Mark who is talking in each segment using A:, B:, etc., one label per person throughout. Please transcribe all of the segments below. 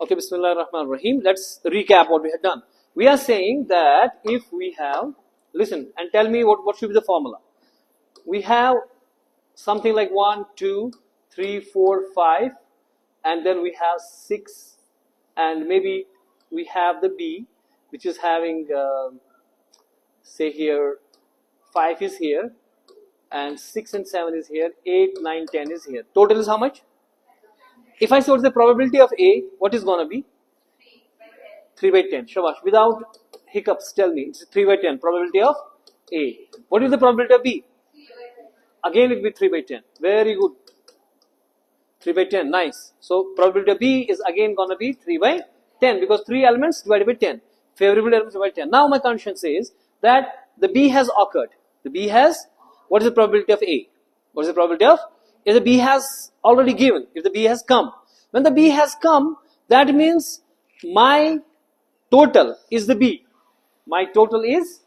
A: Okay, Bismillahirrahmanirrahim. Let's recap what we have done. We are saying that if we have, listen and tell me what should be the formula. We have something like 1, 2, 3, 4, 5, and then we have 6, and maybe we have the B, which is having, say here, 5 is here, and 6 and 7 is here, 8, 9, 10 is here. Total is how much? If I say what's the probability of A, what is gonna be? 3 by 10. Shabash. Without hiccups, tell me. It's 3 by 10. Probability of A. What is the probability of B? Again, it will be 3 by 10. Very good. 3 by 10. Nice. So, probability of B is again gonna be 3 by 10 because 3 elements divided by 10. Favorable elements divided by 10. Now, my condition says that the B has occurred. The B has, what is the probability of A? What is the probability of? If the B has already given, if the B has come. When the B has come, that means my total is the B. My total is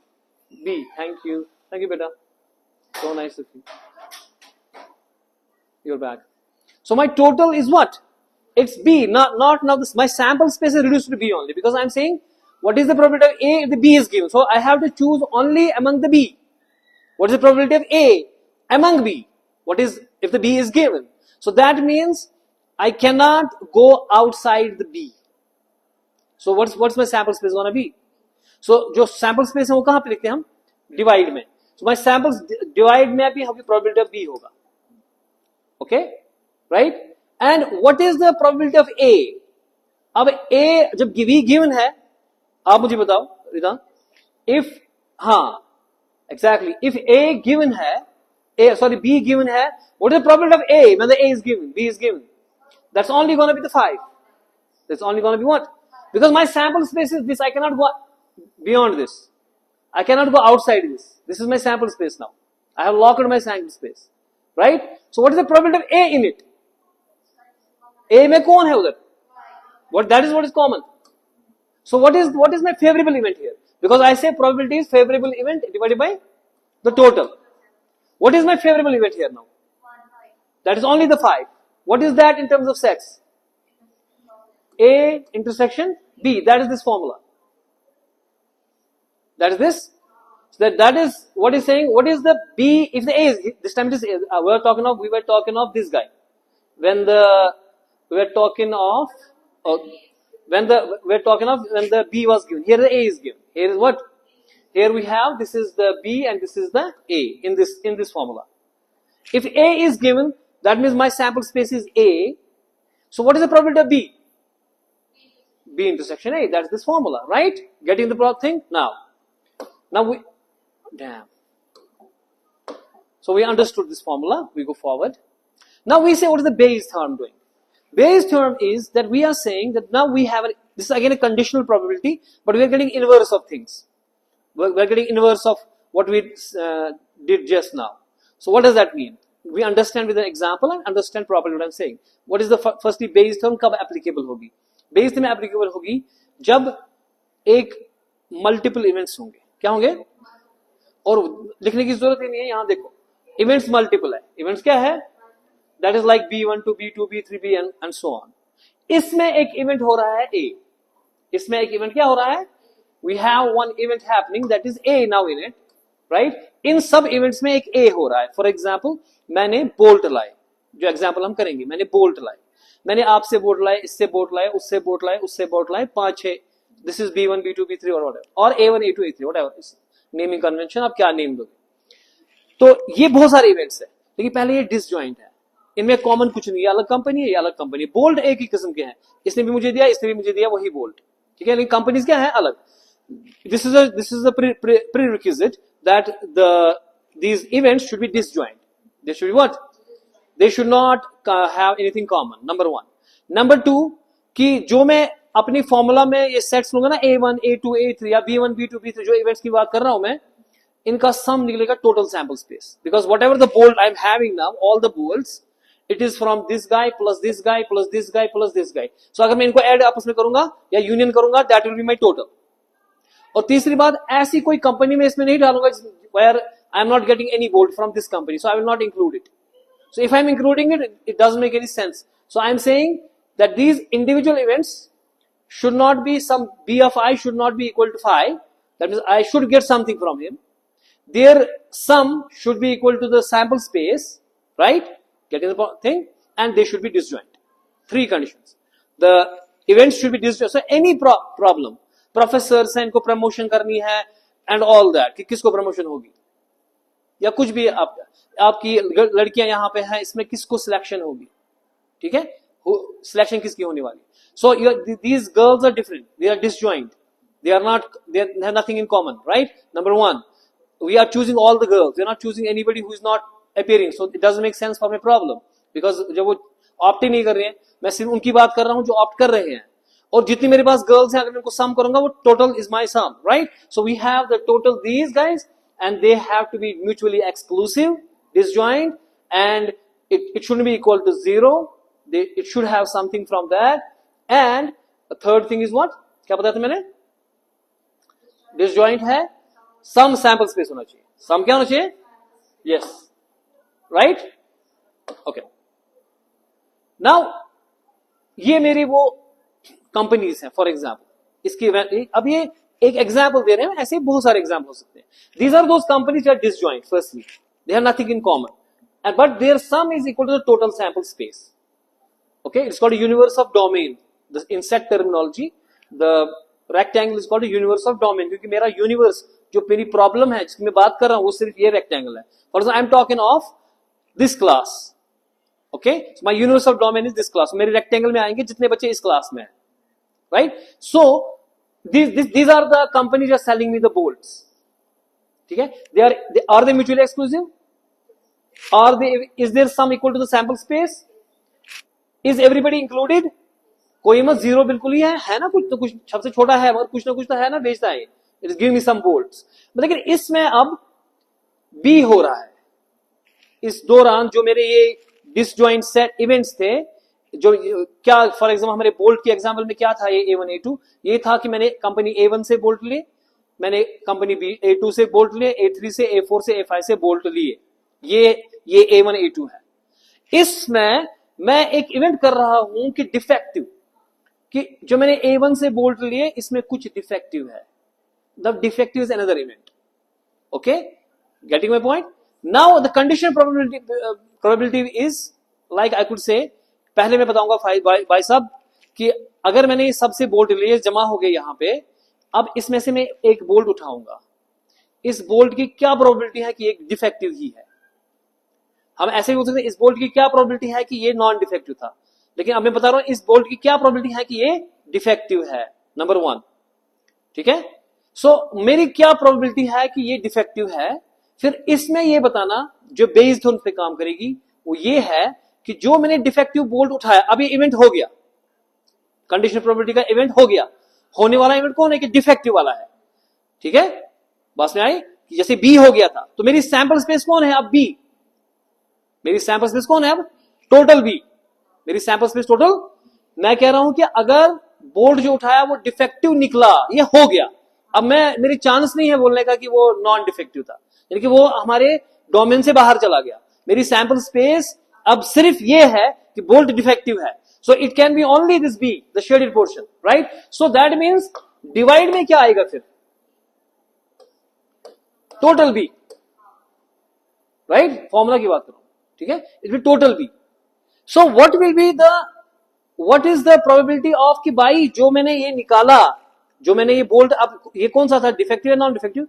A: B. Thank you. Thank you, beta. So nice of you. You're back. So my total is what? It's B. Not now. My sample space is reduced to B only because I'm saying what is the probability of A if the B is given. So I have to choose only among the B. What is the probability of A among B? What is if the B is given? So that means I cannot go outside the B. So what's my sample space gonna be? So जो sample space है वो कहाँ पे लिखते हैं हम? Divide में. So my samples divide में भी हमारी probability of B होगा. Okay, right? And what is the probability of A? अब A जब B given है, आप मुझे बताओ, रिदा. If हाँ, exactly. If A given है, B given है, what is the probability of A when the A is given, B is given? That's only going to be the 5. That's only going to be what? Because my sample space is this, I cannot go beyond this. I cannot go outside this. This is my sample space now. I have locked my sample space. Right? So what is the probability of A in it? A में कौन है उधर? That is what is common. So what is my favorable event here? Because I say probability is favorable event divided by the total. What is my favorable event here now? That is only the 5. What is that in terms of sets? A intersection B. That is this formula. That is this. So that is what is saying. What is the B if the A is, this time it is, we were talking of this guy. When the B was given. Here the A is given. Here is what? Here we have, this is the B and this is the A in this formula. If A is given, that means my sample space is A. So what is the probability of B? B intersection A. That's this formula, right? Getting the thing? Now so we understood this formula. We go forward. Now we say what is the Bayes theorem doing? Bayes theorem is that we are saying that now we have, this is again a conditional probability, but we are getting inverse of things. We're getting inverse of what we did just now. So what does that mean? We understand with an example and understand properly what I'm saying. What is the firstly Bayes theorem कब applicable होगी? Bayes theorem applicable होगी जब एक multiple events होंगे. क्या होंगे? और लिखने की जरूरत ही नहीं है. यहाँ देखो, events multiple है. Events क्या है? That is like B1 to B2, B3, B and so on. इसमें एक event हो रहा है A. इसमें एक event क्या हो रहा है? We have one event happening that is A now in it, right? इन सब events में एक A हो रहा है. For example, मैंने bolt लाए, जो example हम करेंगे, मैंने bolt लाए, मैंने आपसे bolt लाए, इससे bolt लाए, उससे bolt लाए, उससे bolt लाए, 5-6. This is B1, B2, B3 or whatever, or A1, A2, A3, whatever. Naming convention, आप क्या name दोगे? तो ये बहुत सारे events है, लेकिन पहले ये disjoint है. इनमें common कुछ नहीं है, अलग कंपनी है, ये अलग कंपनी है. Bolt एक ही किस्म के हैं, इसने भी मुझे दिया, इसने भी मुझे दिया, वही bolt. ठीक है, लेकिन कंपनीज क्या है? अलग. This is a prerequisite that these events should be disjoint. They should be what? They should not have anything common. Number 1. Number 2 कि जो मैं अपनी फॉर्मूला में ये सेट्स लूंगा ना A1, A2, A3 या B1, B2, B3 जो इवेंट्स की बात कर रहा हूं मैं, इनका सम निकलेगा total sample space. Because whatever the bolt I am having now, all the bolts, it is from this guy plus this guy plus this guy plus this guy. So अगर मैं इनको add आपस में करूंगा या union करूंगा, that will be my total. और तीसरी बात, ऐसी कोई कंपनी में इसमें नहीं डालूंगा where I am not getting any bolt from this company, so I will not include it. So if I am including it, it doesn't make any sense. So I am saying that these individual events should not be some b of I should not be equal to phi. That means I should get something from him. Their sum should be equal to the sample space, right? Getting the thing, and they should be disjoint. 3 conditions. The events should be disjoint. So any problem, professor है इनको promotion करनी है and all that, कि किसको promotion होगी, या कुछ भी आपकी लड़कियां यहां पे हैं, इसमें किसको सिलेक्शन होगी, ठीक है, सिलेक्शन किसकी होने वाली. So these girls are different, they are disjoint, they have nothing in common, right? Number 1, we are choosing all the girls, we are not choosing anybody who is not appearing, so it doesn't make sense for my problem, because जब वो opt ही नहीं कर रहे हैं, मैं सिर्फ उनकी बात कर रहा हूं जो ऑप्ट कर रहे हैं, और जितनी मेरे पास गर्ल्स हैं अगर मैं उनको सम करूंगा वो total is my sum, right? So we have the total these guys and they have to be mutually exclusive, disjoint, and it shouldn't be equal to 0. It should have something from that. And the third thing is what? क्या बताया था मैंने? Disjoint है, some sample space होना चाहिए. सम क्या होना चाहिए? Yes, right? ओके. नाउ ये मेरी वो कंपनीज हैं, फॉर एग्जाम्पल इसकी अब ये एक एग्जाम्पल दे रहे हैं, ऐसे बहुत सारे एग्जाम्पल हो सकते हैं. These are those companies are disjoint. Firstly they have nothing in common, and but their sum is equal to the total sample space. Okay, it's called a universe of domain. In set terminology, the rectangle is called a universe of domain, क्योंकि मेरा universe जो मेरी problem है जिसकी मैं बात कर रहा हूं वो सिर्फ ये रेक्टेंगल है. For example I am talking of this class. Okay, my universe of domain is this class. मेरे रेक्टेंगल में आएंगे जितने बच्चे इस क्लास में है, right? So these are the companies are selling me the bolts. ठीक है, they are they mutually exclusive? Are they, is there sum equal to the sample space? Is everybody included? कोई मत जीरो बिल्कुल ही है ना, कुछ तो कुछ सबसे छोटा है मगर कुछ ना कुछ तो है ना, बेचता है. It is give me some bolts. लेकिन इसमें अब बी हो रहा है इस दौरान, जो मेरे ये डिसजॉइंट सेट इवेंट्स थे, जो क्या फॉर एग्जाम्पल हमारे बोल्ट के एग्जाम्पल में क्या था, ये A1 A2, ये था कि मैंने कंपनी A1 से बोल्ट लिए, मैंने कंपनी A2 से बोल्ट लिए, A3 से, A4 से, A5 से बोल्ट लिए. ये A1 A2 है. इसमें मैं एक इवेंट कर रहा हूं कि डिफेक्टिव, कि जो मैंने A1 से बोल्ट लिए इसमें कुछ डिफेक्टिव है. The defective is another event. Okay, getting my point? Now the condition probability is like I could say, पहले मैं बताऊंगा भाई साहब कि अगर मैंने सबसे बोल्ट लिए जमा हो गए यहां पे, अब इसमें से मैं एक बोल्ट उठाऊंगा, इस बोल्ट की क्या प्रोबेबिलिटी है कि एक डिफेक्टिव ही है. हम ऐसे भी बोल सकते हैं इस बोल्ट की क्या प्रोबेबिलिटी है कि ये नॉन डिफेक्टिव था, लेकिन अब मैं बता रहा हूं इस बोल्ट की क्या प्रोबेबिलिटी है कि ये डिफेक्टिव है. नंबर 1, ठीक है. सो मेरी क्या प्रोबेबिलिटी है कि ये डिफेक्टिव है. फिर इसमें ये बताना जो बेस थ्योरम पे काम करेगी वो ये है कि जो मैंने डिफेक्टिव बोल्ट उठाया, अब ये इवेंट हो गया, कंडीशन प्रोबेबिलिटी का इवेंट हो गया. होने वाला इवेंट कौन है कि डिफेक्टिव वाला है. ठीक है, बस में आई कि जैसे बी हो गया था, तो मेरी सैंपल स्पेस कौन है अब? बी. मेरी सैंपल स्पेस कौन है अब? Total B. मेरी सैंपल स्पेस टोटल. मैं कह रहा हूं कि अगर बोल्ट जो उठाया वो डिफेक्टिव निकला, ये हो गया, अब मेरी चांस नहीं है बोलने का कि वो नॉन डिफेक्टिव था, यानी कि वो हमारे डोमेन से बाहर चला गया. मेरी सैंपल स्पेस अब सिर्फ ये है कि बोल्ट डिफेक्टिव है. So it can be only this B, the shaded portion, right? So that means divide में क्या आएगा फिर? Total B, right? फॉर्मूला की बात करो, ठीक है. It will total be. So what will be what is the probability of कि भाई जो मैंने ये निकाला, जो मैंने ये बोल्ट, अब ये कौन सा था, डिफेक्टिव या नॉन डिफेक्टिव?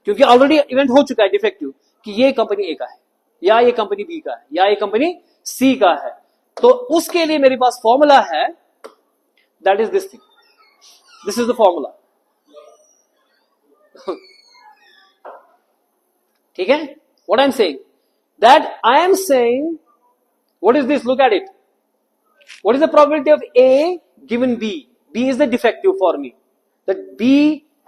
A: क्योंकि ऑलरेडी इवेंट हो चुका है डिफेक्टिव, कि ये कंपनी ए का है, या ये कंपनी बी का है, या ये कंपनी सी का है. तो उसके लिए मेरे पास फॉर्मूला है, that is this thing. This is the formula. ठीक है, what I am saying, that I am saying, what is this? Look at it. What is the probability of A given B? B is the defective for me. That B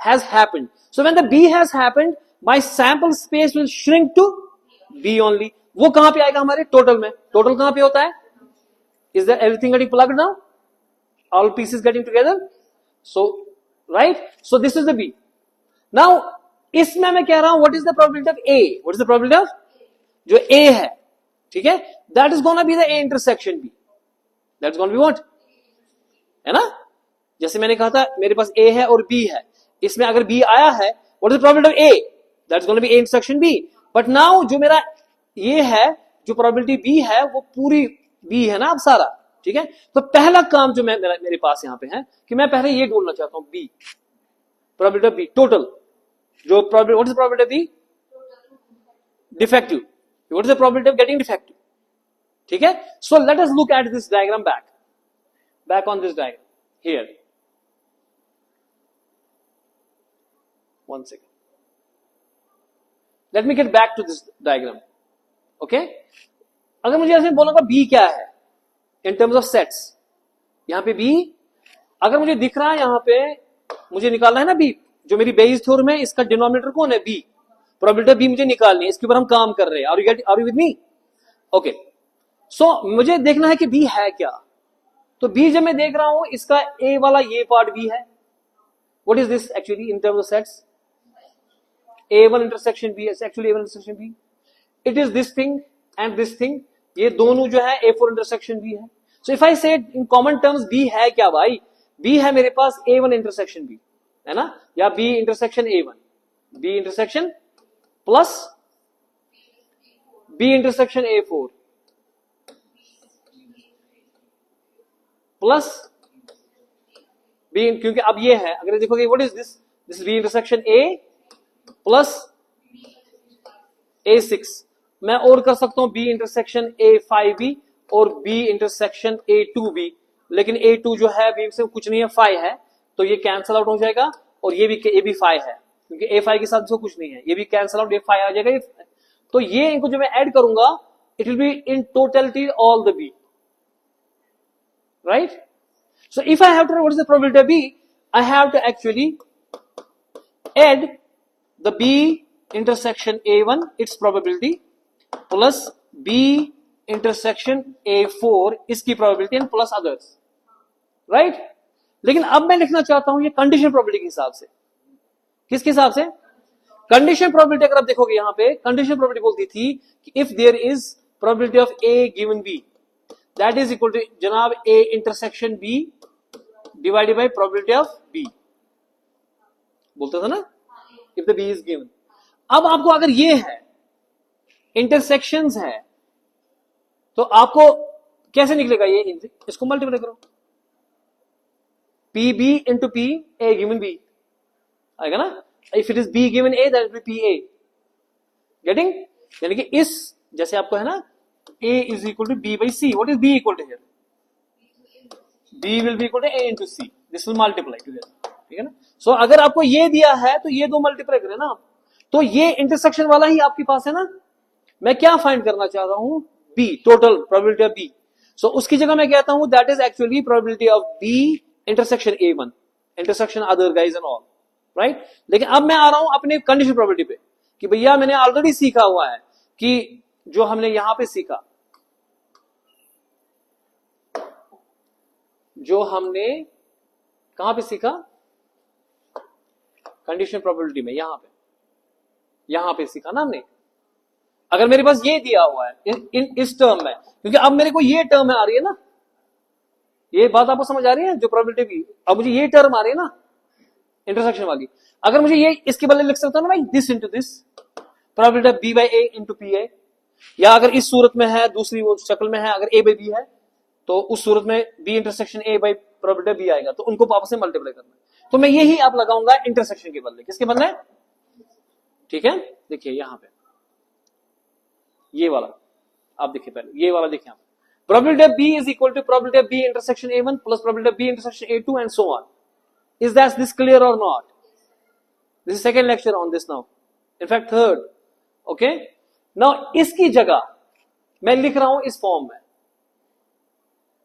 A: has happened. So when the B has happened, my sample space will shrink to B only. वो कहां पे आएगा? हमारे total में. Total कहां पे होता है? Is there everything getting plugged now? All pieces getting together? So, right? So this is the B. Now, इसमें मैं कह रहा हूं, what is the probability of A? What is the probability of जो A है, ठीक है, that is gonna be the A intersection B. That is gonna be what, है ना? जैसे मैंने कहा था मेरे पास A है और B है, इसमें अगर B आया है, what is the probability of A? That's going to be A intersection B. But now जो मेरा ये है, जो प्रोबेबिलिटी B है वो पूरी B है ना अब सारा, ठीक है. तो पहला काम जो मेरे पास यहां पे है कि मैं पहले ये ढूंढना चाहता हूं B, probability of B total, जो probability, what is the probability of B? Defective. What is the probability of getting defective? ठीक है. So let us look at this diagram back on this diagram here. One second. Let me get back to this diagram. Okay? अगर मुझे ऐसे बोलना B क्या है in terms of sets, यहां पे B अगर मुझे दिख रहा है, यहां पे मुझे निकालना है ना B, जो मेरी बेइस थ्योरम है इसका डिनोमिनेटर कौन है? B. प्रोबेबिलिटी ऑफ B मुझे निकालनी है, इसके ऊपर हम काम कर रहे हैं. Are you with me? Okay. So मुझे देखना है कि B है क्या. तो B जब मैं देख रहा हूं, इसका A वाला ये पार्ट B है. What is this actually in terms of sets? A1 intersection B is actually A1 intersection B. It is this thing and this thing. ये दोनों जो है A4 intersection B है. So if I say in common terms B है क्या भाई? B है मेरे पास A1 intersection B, है ना? या B intersection A1, B intersection plus B intersection A4 plus B, क्योंकि अब ये है, अगर देखोगे what is this? This is B intersection A plus A6. मैं और कर सकता हूं B इंटरसेक्शन A5B और B इंटरसेक्शन A2B, लेकिन A2 जो है B से कुछ नहीं है, 5 है, तो ये कैंसल आउट हो जाएगा. और ये भी 5 है, क्योंकि A5 के साथ जो कुछ नहीं है, ये भी कैंसल आउट, ये 5 आ जाएगा. तो ये इनको जो मैं ऐड करूंगा, it will be in totality all the B, right. So if I have to, what is the probability of B? I have to actually add the B intersection A1, its probability, plus B intersection A4, इसकी probability, and plus others, right? लेकिन अब मैं लिखना चाहता हूं ये condition probability के हिसाब से. किसके हिसाब से? Condition probability. अगर आप देखोगे यहां पे कंडीशन प्रोबेबिलिटी बोलती थी कि if there is probability of A given B, that is equal to जनाब A intersection B divided by probability of B. बोलता था ना, if the B is given. अब आपको अगर ये है, इंटरसेक्शंस है, तो आपको कैसे निकलेगा ये? इसको मल्टीप्लाई करो, PB into P, A given B आएगा ना. If it is B given A, that will be PA. Getting? यानी कि इस जैसे आपको है ना, A is equal to B by C. What is B equal to here? B will be equal to A into C. This will multiply together, ठीक है ना. सो अगर आपको ये दिया है तो ये दो मल्टीप्लाई करें ना आप, तो ये इंटरसेक्शन वाला ही आपके पास है ना. मैं क्या फाइंड करना चाह रहा हूं? B, total probability of B. सो उसकी जगह मैं कहता हूं that is actually probability of B intersection A1 intersection other guys and all, right. लेकिन अब मैं आ रहा हूं अपने कंडीशन प्रोबेबिलिटी पे कि भैया मैंने ऑलरेडी सीखा हुआ है कि जो हमने यहां पे सीखा, जो हमने कहां पे सीखा? कंडीशन प्रोबेबिलिटी में, यहां पे सीखा ना हमने. अगर मेरे पास ये दिया हुआ है इस टर्म में, क्योंकि अब मेरे को ये टर्म आ रही है ना, ये बात आपको समझ आ रही है जो प्रोबेबिलिटी की. अब मुझे ये टर्म आ रही है ना इंटरसेक्शन वाली. अगर मुझे ये इसके बदले लिख सकता हूं ना भाई, this into this, probability of B by A into PA. या अगर इस सूरत में है, दूसरी वो शक्ल में है, अगर A बाई B है, तो उस सूरत में B intersection A by probability B आएगा. तो उनको आपस में मल्टीप्लाई करना है. तो मैं यही आप लगाऊंगा इंटरसेक्शन के बदले. किसके बदले? ठीक है, देखिए यहां पे ये वाला आप देखिए, पहले ये वाला देखिए आप. Probability of B is equal to probability of B intersection A1 plus probability of B intersection A2 and so on. Is this clear और not? This is second lecture on this now, in fact third. Okay, now इसकी जगह मैं लिख रहा हूं इस form में,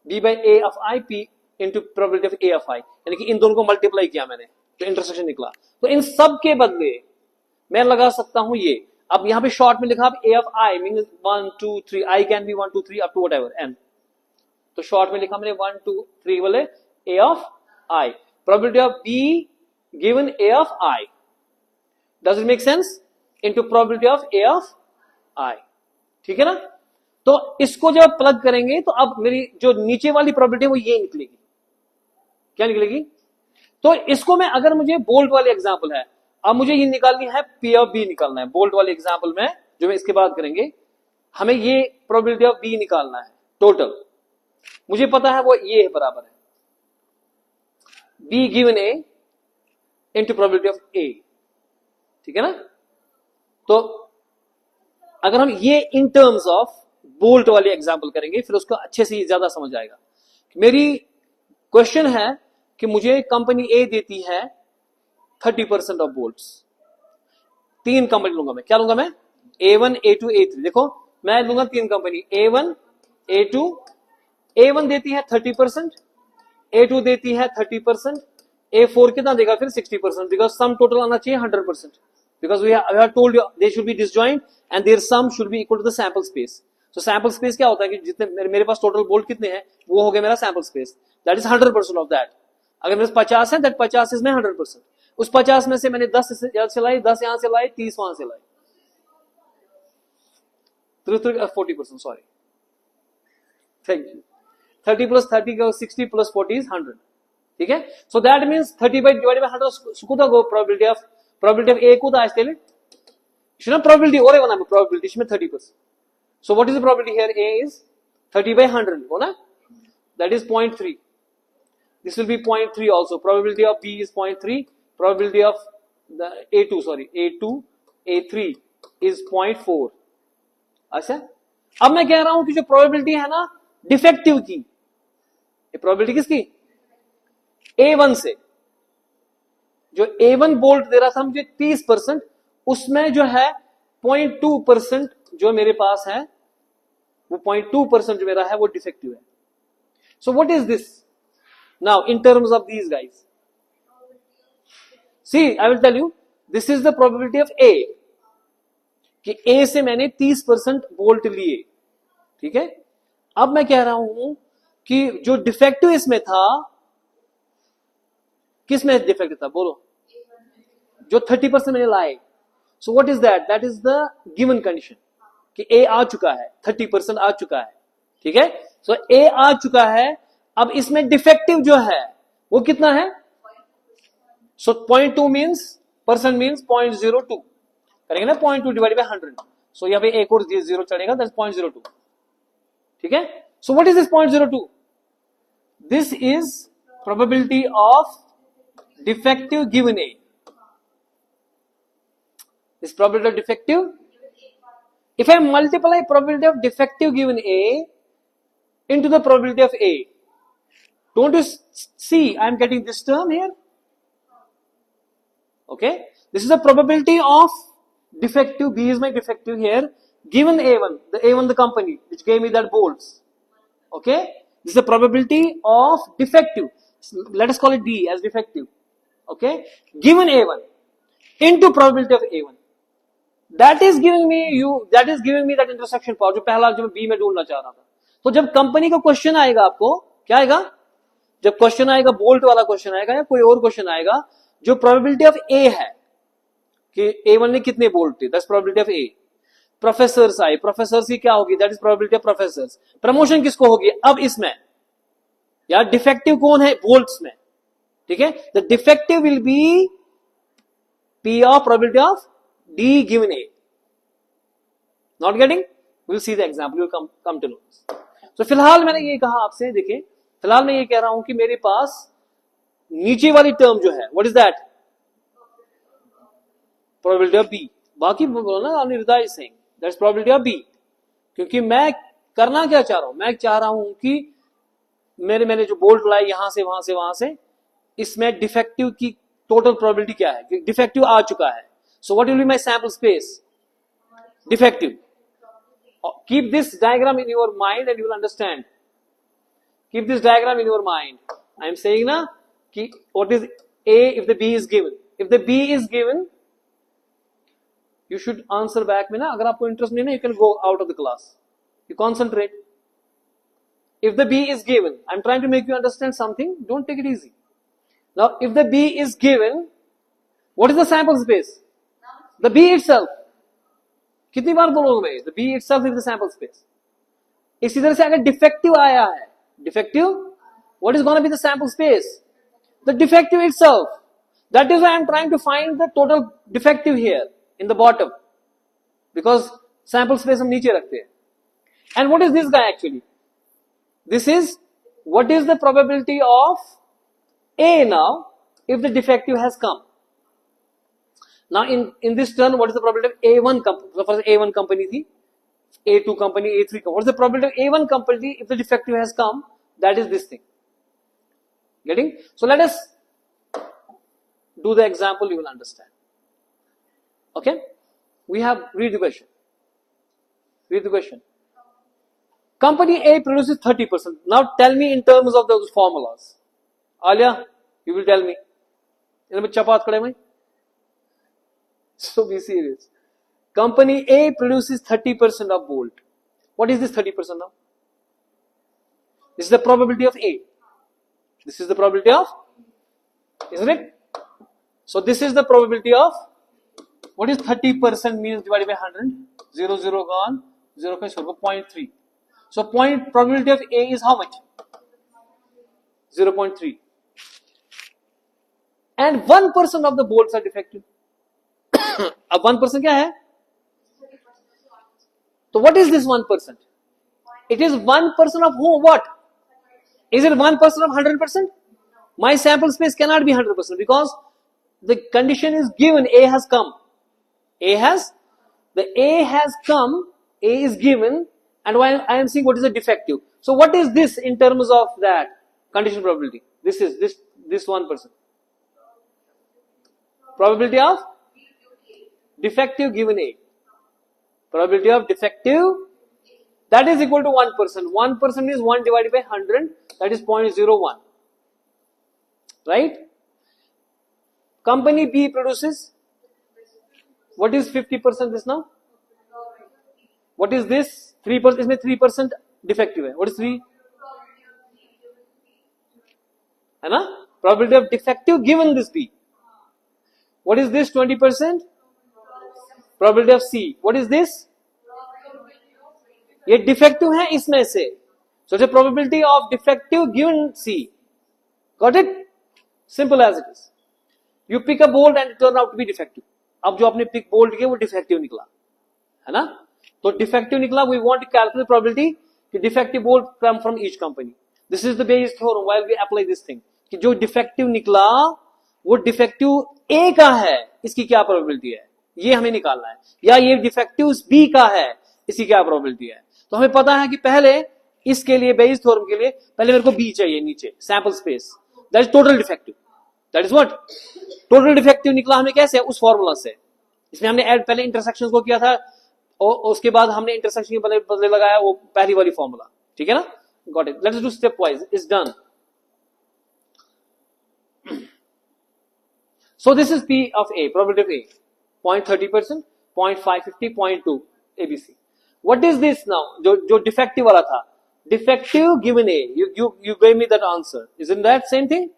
A: B by A of I P into probability of A of I, यानी कि इन दोनों को मल्टीप्लाई किया मैंने तो इंटरसेक्शन निकला. तो इन सब के बदले मैं लगा सकता हूं ये. अब यहां पे शॉर्ट में लिखा A of I means 1 2 3, I can be 1 2 3 up to whatever n. तो शॉर्ट में लिखा मैंने 1 2 3 वाले A of I, probability of B given A of I. Does it make sense? Into probability of A of I, ठीक है ना. तो इसको जब प्लग करेंगे तो अब मेरी जो नीचे वाली प्रोबेबिलिटी वो ये निकलेगी. क्या निकलेगी? तो इसको मैं, अगर मुझे बोल्ट वाली एग्जांपल है, अब मुझे ये निकालनी है P ऑफ B निकालना है। बोल्ट वाले एग्जांपल में जो मैं इसके बाद करेंगे, हमें ये प्रोबेबिलिटी ऑफ B निकालना है टोटल। मुझे पता है वो ये है, बराबर है B given A into probability of A, ठीक है ना। तो अगर हम ये इन टर्म्स ऑफ बोल्ट वाली एग्जांपल करेंगे, फिर उसको अच्छे से ज्यादा समझ आएगा। मेरी क्वेश्चन है कि मुझे कंपनी ए देती है 30% ऑफ बोल्ट्स। 3 कंपनी लूंगा मैं, क्या लूंगा मैं? A1, A2, A3। देखो मैं लूंगा 3 कंपनी, A1, A2। A1 देती है 30%, A2 देती है 30%, A4 कितना देगा फिर? 60%, बिकॉज सम टोटल आना चाहिए 100%, because we have told you they should be disjoint and their sum should be equal to the sample space. तो सैंपल स्पेस क्या होता है कि जितने मेरे पास टोटल बोल्ट कितने हैं, वो हो गया मेरा sample space, that is 100% of that. अगर मेरे पास 50 है, दैट 50 इज में 100%। उस 50 में से मैंने 10 से लाई, 10 यहां से लाई, 30 वहां से लाई, 40%, सॉरी, थैंक यू। 30 प्लस 30 का 60 प्लस 40 इज 100, ठीक है। So that means 30 by divided by 100 सुकुदा गो probability of A कुदा आस्ते ले शुना probability ओरे वना में probability इसमें 30%। So what is the probability here? A is 30 by 100 हो ना, that is 0.3. This will be 0.3 also. Probability of B is 0.3. Probability of the A2 A3 is 0.4. अच्छा, अब मैं कह रहा हूं कि जो प्रोबेबिलिटी है ना डिफेक्टिव की, ये प्रोबेबिलिटी किसकी? A1 से। जो A1 बोल्ट दे रहा था मुझे 30%, उसमें जो है 0.2% जो मेरे पास है, वो 0.2% जो मेरा है वो डिफेक्टिव है। So what is this now in terms of these guys? See I will tell you, this is the probability of A, कि A से मैंने 30% बोल्ट लिए, ठीक है। अब मैं कह रहा हूं कि जो डिफेक्टिव इसमें था, किस में डिफेक्टिव था बोलो? जो 30% मैंने लाए। सो what is that? That is the given condition कि A आ चुका है, 30% आ चुका है, ठीक है। सो A आ चुका है। अब इसमें डिफेक्टिव जो है वो कितना है? सो 0.2 मीन्स परसेंट मीन्स 0.02 करेंगे ना, 0.2 डिवाइड बाय 100। सो यहाँ पे एक और 0 चढ़ेगा, दैट्स 0.02, ठीक है। So what is this 0.02? This is probability of defective given A. This probability of defective, if I multiply probability of defective given A into the probability of A, don't you see I am getting this term here? Okay, this is the probability of defective. B is my defective here, given A1, the company which gave me that bolts. Okay, this is the probability of defective. Let us call it D as defective. Okay, given A1 into probability of A1, that is giving me that intersection power, जो पहला जो मैं B में ढूंढना चाह रहा था। तो जब कंपनी का क्वेश्चन आएगा, आपको क्या आएगा? जब क्वेश्चन आएगा, बोल्ट वाला क्वेश्चन आएगा या कोई और क्वेश्चन आएगा, जो प्रोबेबिलिटी ऑफ A है कि A1 ने कितने बोल्ट थे, that's probability of A। Professors आए, प्रोफेसर्स की क्या होगी? That is probability of professors. Promotion किसको होगी? अब इसमें यार डिफेक्टिव कौन है? बोल्ट्स में, ठीक है। The defective will be P of probability of D given A. Not getting? We'll see the example. We'll come to know this. So फिलहाल मैंने ये कहा आपसे, देखिए फिलहाल मैं ये कह रहा हूं कि मेरे पास नीचे वाली टर्म जो है, what is that? Probability of B. बाकी बोलो ना, Aniruddha is saying that's probability of B. क्योंकि मैं करना क्या चाह रहा हूं? मैं चाह रहा हूं कि मैंने जो बोल्ट लाए यहां से वहां से, इसमें डिफेक्टिव की टोटल प्रोबेबिलिटी क्या है? डिफेक्टिव आ चुका है। So what will be my sample space? Defective. Keep this diagram in your mind and you will understand. Keep this diagram in your mind. I am saying na ki what is A if the B is given. If the B is given, you should answer back में ना, अगर आपको interest नहीं है, you can go out of the class. You concentrate. If the B is given, I am trying to make you understand something. Don't take it easy. Now, if the B is given, what is the sample space? The B itself. कितनी बार बोलोगे भाई? The B itself is the sample space. इसी तरह से अगर defective आया है, defective, what is going to be the sample space? the defective itself. That is why I am trying to find the total defective here in the bottom, because sample space हम नीचे रखते हैं. And what is this guy actually? This is what is the probability of A now if the defective has come. Now in this turn, what is the probability of A1 company? So first A1 company थी, A2 company, A3 company. What is the probability of A1 company if the defective has come? That is this thing. Getting? So let us do the example, you will understand. Okay? We have, read the question. Read the question. Company A produces 30%. Now tell me in terms of those formulas. Alia, you will tell me. So be serious. Company A produces 30% of bolt. What is this 30% now? This is the probability of A. This is the probability of, isn't it? So this is the probability of, what is 30% means divided by 100? 0, 0 gone, 0, 0.3. So probability of A is how much? 0.3. And 1% of the bolts are defective. अब 1% क्या है? So what is this 1%? It is 1% of who? What? Is it 1% of 100%? My sample space cannot be 100% because the condition is given, A has come. A has come, A is given, and while I am seeing what is the defective. So what is this in terms of that condition probability? This is this 1%. Probability of defective given A. Probability of defective, that is equal to 1%. 1% is 1 divided by 100, that is 0.01. Right? Company B produces, what is 50% this now? What is this? 3%, इसमें 3% defective है. What is 3? है ना? Probability of defective given this B. What is this 20%? Probability of C. What is this? ये defective है इसमें से. So the probability of defective given C. Got it? Simple as it is. You pick a bolt and it turn out to be defective. अब जो आपने pick bolt किया वो defective निकला, है ना? तो defective निकला. We want to calculate probability कि defective bolt come from each company. This is the Bayes theorem while we apply this thing. कि जो defective निकला वो defective A का है, इसकी क्या probability है? ये हमें निकालना है. या ये defective B का है, इसकी क्या probability है? तो हमें पता है कि पहले इसके लिए Bayes theorem के लिए पहले मेरे को B चाहिए नीचे sample space. That is total defective. That is what? Total defective निकला हमें कैसे? उस फॉर्मूला से. इसमें हमने ऐड पहले इंटरसेक्शंस को किया था और उसके बाद हमने इंटरसेक्शन के बदले लगाया वो पहली वाली फॉर्मूला. ठीक है ना? Got it. Let's do step wise. It's done. So this is P of A, probability of A. 0.30%, 0.550, 0.2, ABC. What is this now? जो defective वाला था. Defective given A. You gave me that answer. Isn't that same thing?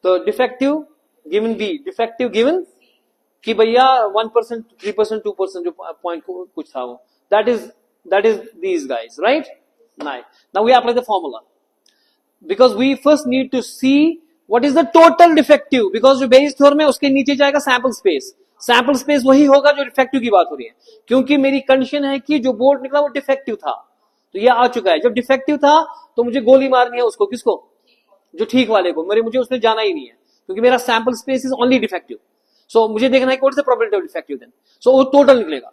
A: So defective given B. Defective given कि भैया 1%, 3%, 2% जो point कुछ था वो. That is these guys, right? Now we apply the formula. Because we first need to see what is the total defective. Because जो Bayes theorem है उसके नीचे जाएगा sample space. Sample space वही होगा जो defective की बात हो रही है. क्योंकि मेरी कंडीशन है कि जो बोल्ट निकला वो defective था. तो ये आ चुका है. जब defective था तो मुझे गोली मारनी है उसको. किसको? जो ठीक वाले को. मुझे उसमें जाना ही नहीं है. क्योंकि मेरा sample space is only defective. So मुझे देखना है what is the probability of defective then. So वो total निकलेगा.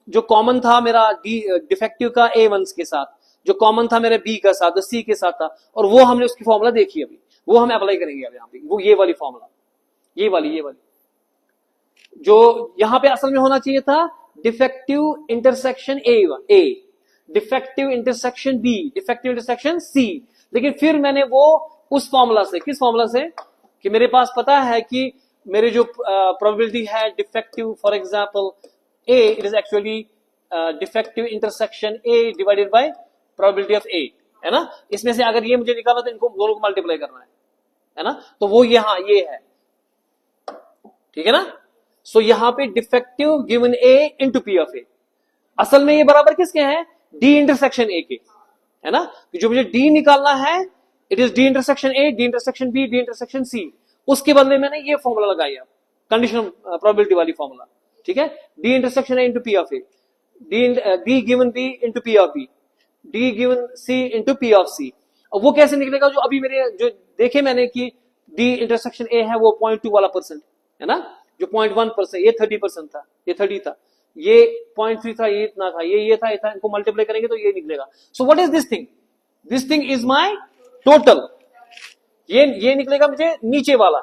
A: जो कॉमन था मेरा डिफेक्टिव का A1 के साथ, जो कॉमन था मेरे B का साथ, C के साथ था, और वो हमने उसकी फॉर्मूला देखी अभी. वो हम अप्लाई करेंगे अब यहाँ पे. वो ये वाली फॉर्मूला, ये वाली जो यहां पे असल में होना चाहिए था defective intersection A, defective intersection B, defective intersection C. लेकिन फिर मैंने वो उस फॉर्मूला से, किस फॉर्मूला से, कि मेरे पास पता है कि मेरे जो प्रोबेबिलिटी है defective, for example A, it is actually defective intersection A divided by probability of A, है ना. इसमें से अगर ये मुझे निकालना तो इनको दोनों को मल्टीप्लाई करना है ना. तो वो यहाँ ये है, ठीक है ना. सो यहाँ पे defective given A into P of A. असल में ये बराबर किसके हैं? D इंटरसेक्शन A के, है ना. जो मुझे D निकालना है it is D intersection A, D intersection B, D intersection C. उसके बदले मैंने ये फॉर्मूला लगाया, कंडीशनल प्रोबेबिलिटी वाली फॉर्मूला, ठीक है। D intersection A into P of A, D given B into P of B, D given C into P of C. अब वो कैसे निकलेगा, जो अभी मेरे जो देखे मैंने कि डी इंटरसेक्शन ए है वो 0.2 वाला परसेंट है ना, जो 0.1%, ये 30% था, ये 30 था, ये 0.3 था, ये इतना था, ये था, ये था, इनको मल्टीप्लाई करेंगे तो ये निकलेगा। सो what is this thing? This thing is my total. ये निकलेगा मुझे नीचे वाला,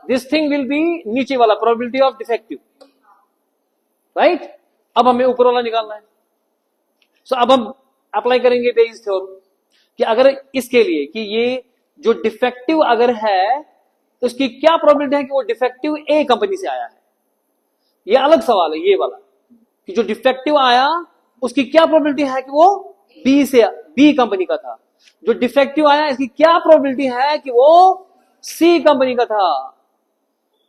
A: दिस थिंग विल बी नीचे वाला प्रोबेबिलिटी ऑफ डिफेक्टिव, राइट। अब हमें ऊपर वाला निकालना है। सो अब हम अप्लाई करेंगे बेयस थ्योरम कि अगर इसके लिए कि ये जो डिफेक्टिव अगर है तो उसकी क्या प्रोबेबिलिटी है कि वो डिफेक्टिव ए कंपनी से आया है। ये अलग सवाल है ये वाला कि जो डिफेक्टिव आया उसकी क्या प्रोबेबिलिटी है कि वो बी कंपनी का था। जो डिफेक्टिव आया इसकी क्या प्रोबेबिलिटी है कि वो सी कंपनी का था।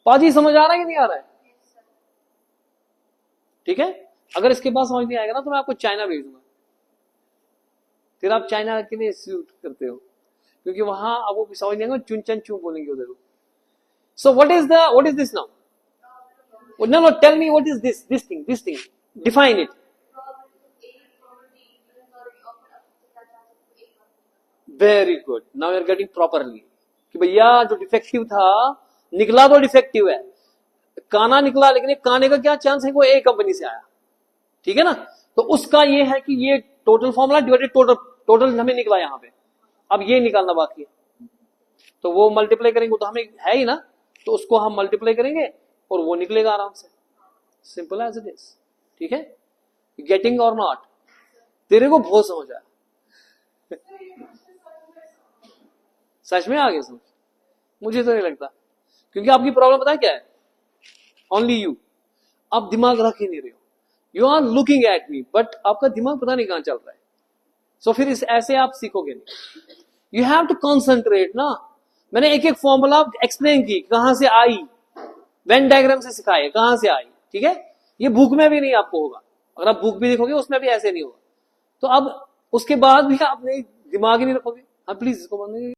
A: पाजी समझ आ रहा है कि नहीं आ रहा है? ठीक है। अगर इसके बाद समझ नहीं आएगा ना तो मैं आपको चाइना भेज दूंगा, फिर आप चाइना के लिए सूट करते हो, क्योंकि वहां आपको समझ नहीं आएगा, चुन चन चू बोलेंगे उधर। सो what is this now? No, tell me what is this thing, define it. Very good, now you are getting properly कि भैया जो डिफेक्टिव था निकला तो डिफेक्टिव है, काना निकला, लेकिन काने का क्या चांस है कि वो ए कंपनी से आया, ठीक है ना। तो उसका ये है कि ये टोटल फॉर्मूला डिवाइडेड टोटल हमें निकला यहाँ पे। अब ये निकालना बाकी है, तो वो मल्टीप्लाई करेंगे, तो हमें है ही ना, तो उसको हम मल्टीप्लाई करेंगे और वो निकलेगा आराम से, सिंपल एज इट इज, ठीक है। गेटिंग और नॉट? तेरे को बहुत समझ आया, सच में आ गया समझ? मुझे तो नहीं लगता, क्योंकि आपकी प्रॉब्लम पता है क्या है? ओनली यू, आप दिमाग रख ही नहीं रहे हो, you are looking at me, but आपका दिमाग पता नहीं कहां चल रहा है। सो फिर ऐसे आप सीखोगे नहीं। यू हैव टू कॉन्सेंट्रेट ना। मैंने एक एक फॉर्मूला एक्सप्लेन की, कहां से आई, वेन डायग्राम से सिखाए कहां से आई, ठीक है। ये बुक में भी नहीं आपको होगा, अगर आप बुक भी देखोगे उसमें भी ऐसे नहीं होगा। तो अब उसके बाद भी आपने दिमाग ही नहीं रखोगे। हाँ प्लीज इसको बंद